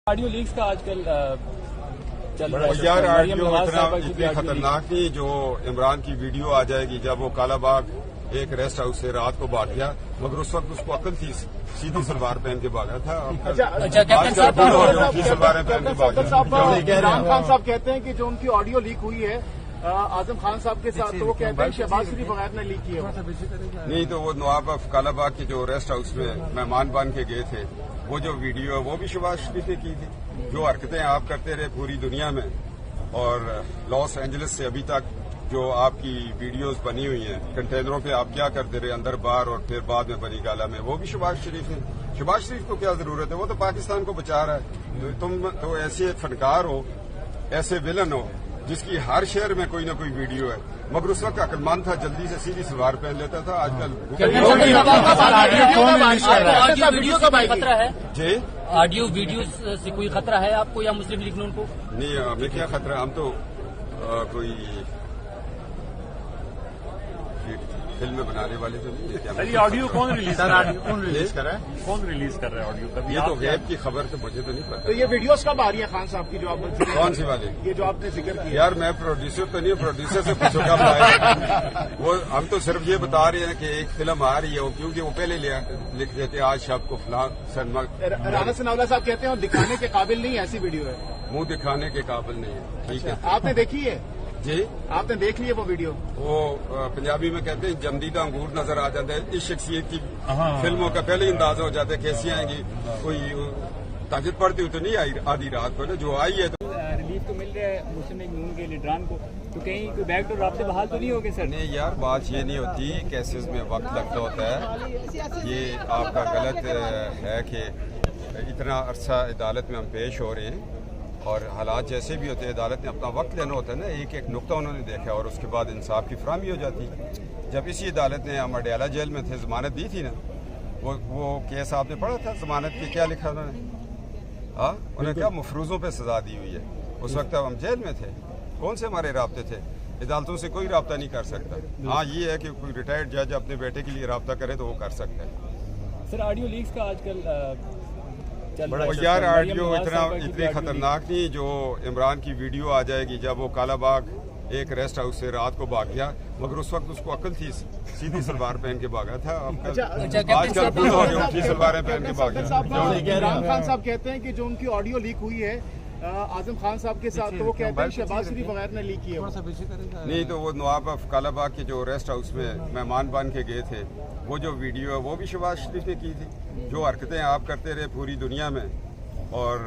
Audio leaks کا آج کل چل رہا ہے یار آڈیو اتنی خطرناک نہیں جو عمران کی ویڈیو آ جائے گی جب وہ کالا باغ ایک ریسٹ ہاؤس سے رات کو بھاگ گیا مگر اس وقت اس کو عقل تھی سیدھی سلوار پہن کے بھاگا تھا. عمران خان صاحب کہتے ہیں کہ جو ان کی آڈیو لیک ہوئی ہے اعظم خان صاحب کے ساتھ تو وہ کہتے ہیں شہباز شریف وغیرہ نے لیک کی ہے. نہیں تو وہ نواب آف کالا باغ کے جو ریسٹ ہاؤس میں مہمان بن کے گئے تھے وہ جو ویڈیو ہے وہ بھی شہباز شریف نے کی تھی. جو حرکتیں آپ کرتے رہے پوری دنیا میں اور لاس اینجلس سے ابھی تک جو آپ کی ویڈیوز بنی ہوئی ہیں کنٹینروں پہ آپ کیا کرتے رہے اندر باہر اور پھر بعد میں بنی گالا میں وہ بھی شہباز شریف نے. شہباز شریف کو کیا ضرورت ہے وہ تو پاکستان کو بچا رہا ہے. تم تو ایسے فنکار ہو ایسے ولن ہو جس کی ہر شہر میں کوئی نہ کوئی ویڈیو ہے مگر اس وقت عقل مند تھا جلدی سے سیدھی سلوار پہن لیتا تھا. آج کل خطرہ ہے جی آڈیو ویڈیو سے کوئی خطرہ ہے آپ کو یا مسلم لیگ نون کو؟ نہیں ہمیں کیا خطرہ ہم تو کوئی فلم بنانے والے تو نہیں ہے. یہ آڈیو کون ریلیز کر رہا ہے کون ریلیز کر رہا ہے آڈیو کا؟ یہ تو غیب کی خبر تو مجھے تو نہیں پتا. تو یہ ویڈیوز کب آ رہی ہیں خان صاحب کی جو آپ کون سی والی؟ یہ جو آپ نے ذکر کیا؟ یار میں پروڈیوسر تو نہیں ہوں پروڈیوسر سے پوچھو کب آئے. وہ ہم تو صرف یہ بتا رہے ہیں کہ ایک فلم آ رہی ہے کیونکہ وہ پہلے لکھ دیتے آج شب کو فلاں سنما. رانا ثناءاللہ صاحب کہتے ہیں دکھانے کے قابل نہیں ایسی ویڈیو ہے. منہ دکھانے کے قابل نہیں ہے. ٹھیک ہے آپ نے دیکھی ہے؟ جی آپ نے دیکھ لی ہے وہ ویڈیو؟ وہ پنجابی میں کہتے ہیں جمدیدہ انگور نظر آ جاتا ہے. اس شخصیت کی فلموں کا پہلے ہی اندازہ ہو جاتا ہے کیسی آئیں گی. کوئی تاجد پڑتی ہوئی تو نہیں آئی آدھی رات کو نا جو آئی ہے تو ریلیف تو مل رہا ہے مسلم لیگ نون کے لیڈران کو تو کہیں کوئی بیک ڈور رابطے بحال تو نہیں ہوگے سر؟ نہیں یار بات یہ نہیں ہوتی کیسز میں وقت لگتا ہوتا ہے. یہ آپ کا غلط ہے کہ اتنا عرصہ عدالت میں ہم پیش ہو رہے ہیں اور حالات جیسے بھی ہوتے ہیں عدالت نے اپنا وقت لینا ہوتا ہے نا. ایک ایک نقطہ انہوں نے دیکھا اور اس کے بعد انصاف کی فراہمی ہو جاتی. جب اسی عدالت نے ہم اڈیالہ جیل میں تھے ضمانت دی تھی نا وہ کیس آپ نے پڑھا تھا ضمانت کی کیا لکھا انہوں نے؟ ہاں انہوں نے کیا مفروضوں پہ سزا دی ہوئی ہے. اس وقت ہم جیل میں تھے کون سے ہمارے رابطے تھے؟ عدالتوں سے کوئی رابطہ نہیں کر سکتا. ہاں یہ ہے کہ کوئی ریٹائرڈ جج اپنے بیٹے کے لیے رابطہ کرے تو وہ کر سکتا ہے. سر آڈیو لیکس کا آج کل یار آڈیو اتنی خطرناک نہیں جو عمران کی ویڈیو آ جائے گی جب وہ کالا باغ ایک ریسٹ ہاؤس سے رات کو بھاگ گیا مگر اس وقت اس کو عقل تھی سیدھی سلوار پہن کے بھاگا تھا. آج کل بھول ہو گئے اونچی سلواریں پہن کے بھاگ گیا. عمران خان صاحب کہتے ہیں کہ جو ان کی آڈیو لیک ہوئی ہے اعظم خان صاحب کے ساتھ تو وہ کہتے ہیں شہباز شریف وغیرہ نے لیک کی ہے. نہیں تو وہ نواب آف کالا باغ کے جو ریسٹ ہاؤس میں مہمان بن کے گئے تھے وہ جو ویڈیو ہے وہ بھی شہباز شریف نے کی تھی. جو حرکتیں آپ کرتے رہے پوری دنیا میں اور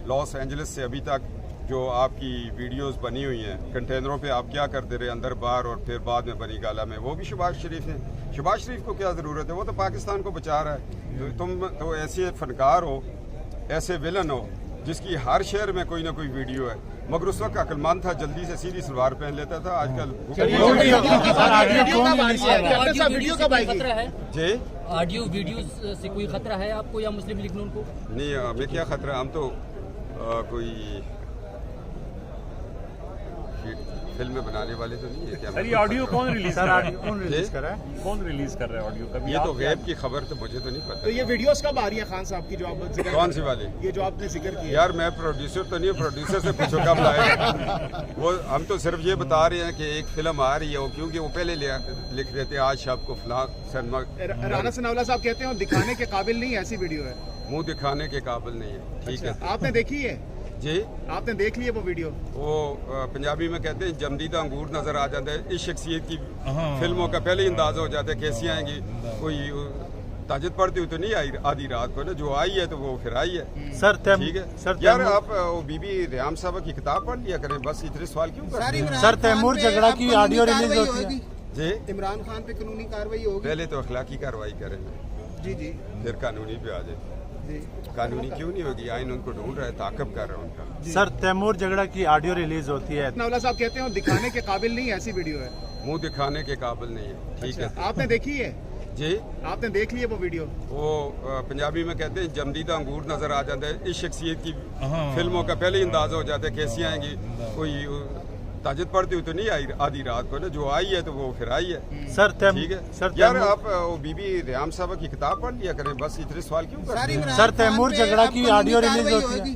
لاس اینجلس سے ابھی تک جو آپ کی ویڈیوز بنی ہوئی ہیں کنٹینروں پہ آپ کیا کرتے رہے اندر باہر اور پھر بعد میں بنی گالا میں وہ بھی شہباز شریف نے. شہباز شریف کو کیا ضرورت ہے وہ تو پاکستان کو بچا رہا ہے. تم تو ایسے فنکار ہو ایسے ولن ہو جس کی ہر شہر میں کوئی نہ کوئی ویڈیو ہے مگر اس وقت عقل مند تھا جلدی سے سیدھی سلوار پہن لیتا تھا. آج کل خطرہ ہے جی آڈیو ویڈیو سے کوئی خطرہ ہے آپ کو یا مسلم لیگ نون کو؟ نہیں ہمیں کیا خطرہ ہم تو کوئی فلم بنانے والے تو نہیں ہے. سر یہ آڈیو کون ریلیز کر رہا ہے کون ریلیز کر رہا ہے آڈیو کا؟ یہ تو غیب کی خبر تو مجھے تو نہیں پتا. تو یہ ویڈیوز کب آ رہی ہیں خان صاحب کی جو آپ ذکر کون سی والی؟ یہ جو آپ نے ذکر کیا؟ یار میں پروڈیوسر تو نہیں ہوں پروڈیوسر سے پوچھو کب آئے. وہ ہم تو صرف یہ بتا رہے ہیں کہ ایک فلم آ رہی ہے کیونکہ وہ پہلے لکھ دیتے آج شب کو فلاں سنما. رانا ثناءاللہ صاحب کہتے ہیں دکھانے کے قابل نہیں ایسی ویڈیو ہے. منہ دکھانے کے قابل نہیں ہے. ٹھیک ہے آپ نے دیکھی ہے؟ جی آپ نے دیکھ لی ہے وہ ویڈیو؟ وہ پنجابی میں کہتے ہیں جمدیدہ انگور نظر آ جاتا ہے. اس شخصیت کی فلموں کا پہلے ہی اندازہ ہو جاتا ہے کیسی آئیں گی. کوئی تاجد پڑتی ہوئی تو نہیں آئی آدھی رات کو نا جو آئی ہے تو وہ پھر آئی ہے. ٹھیک ہے یار آپ بی بی ریحام صاحبہ کی کتاب پڑھ لیا کریں بس اتنے سوال کیوں کریں. سر تیمور جھگڑا کی آڈیو ریلیز ہوتی ہے جی عمران خان پہ قانونی کارروائی ہوگی. پہلے تو اخلاقی کارروائی کریں جی پھر قانونی پہ آ جائے. قانونی کیوں نہیں ہوگی؟ آئین ان کو ڈھونڈ رہا ہے تعاقب کر رہا ہے ان کا. سر تیمور جھگڑا کی آڈیو ریلیز ہوتی ہے. ثناءاللہ صاحب کہتے ہیں دکھانے کے قابل نہیں ایسی ویڈیو ہے. منہ دکھانے کے قابل نہیں ہے. ٹھیک ہے آپ نے دیکھی ہے؟ جی آپ نے دیکھ لی ہے وہ ویڈیو؟ وہ پنجابی میں کہتے ہیں جمدیدہ انگور نظر آ جاتا ہے. اس شخصیت کی فلموں کا پہلے ہی اندازہ ہو جاتا ہے کیسی آئیں گی. کوئی تاجد پڑتی ہوئی تو نہیں آئی آدھی رات کو نا جو آئی ہے تو وہ پھر آئی ہے. ٹھیک ہے یار آپ بی بی ریحام صاحبہ کی کتاب پڑھ لیا کریں بس اتنے سوال کیوں کریں. سر تیمور جھگڑا کی آڈیو ریلیز ہوتی ہے.